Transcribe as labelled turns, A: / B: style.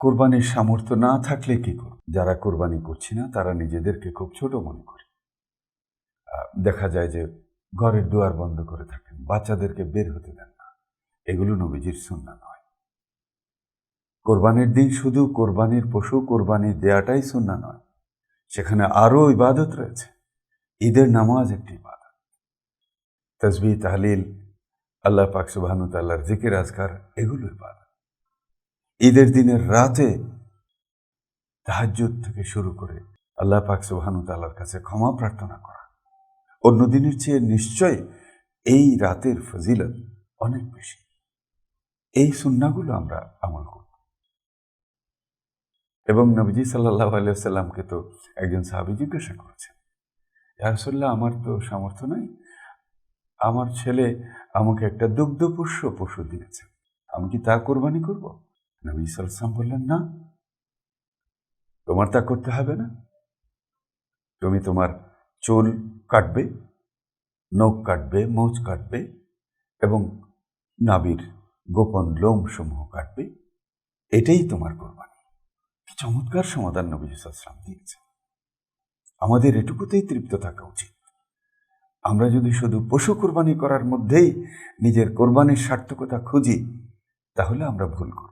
A: কোরবানির সামর্থ্য না থাকলে কি করব? যারা কোরবানি করছি না তারা নিজেদেরকে খুব ছোট মনে করে। দেখা যায় যে ঘরের দুয়ার বন্ধ করে থাকেন, বাচ্চাদেরকে বের হতে দেন না। এগুলো নবীজির সুন্নাহ নয়। কোরবানির দিন শুধু কোরবানির পশু কোরবানি দেয়াটাই সুন্নাহ নয়, সেখানে আরও ইবাদত রয়েছে। ঈদের নামাজ একটি ইবাদত, তাসবিহ তাহলিল, আল্লাহ পাক সুবহানাহু ওয়া তাআলার জিকির আজকার, এগুলো ইবাদত। ঈদের দিনের রাতে তাহাজ্জুদ থেকে শুরু করে আল্লাহ পাক সুবহানাহু ওয়া তাআলার কাছে ক্ষমা প্রার্থনা করা, অন্য দিনের চেয়ে নিশ্চয় এই রাতের ফজিলত অনেক বেশি। এই সুন্নাহগুলো আমরা আমল করব। এবং নবীজি সাল্লাল্লাহু আলাইহি ওয়াসাল্লামকে তো একজন সাহাবী জিজ্ঞাসা করেছেন, ইয়া রাসূলুল্লাহ, আমার তো সামর্থ্য নাই, আমার ছেলে আমাকে একটা দুগ্ধপোষ্য পশু দিয়েছে, আমি কি তা কোরবানি করব? নবী সাল্লাল্লাহু আলাইহি ওয়াসাল্লাম বললেন, না, তোমার তা করতে হবে না। তুমি তোমার চুল কাটবে, নখ কাটবে, মোচ কাটবে এবং নাভির গোপন লোম সমূহ কাটবে, এটাই তোমার কোরবানি। কি চমৎকার সমাধান নবী সাল্লাল্লাহু আলাইহি ওয়াসাল্লাম দিয়েছেন। আমাদের এটুকুতেই তৃপ্ত থাকা উচিত। আমরা যদি শুধু পশু কোরবানি করার মধ্যেই নিজের কোরবানির সার্থকতা খুঁজি, তাহলে আমরা ভুল করব।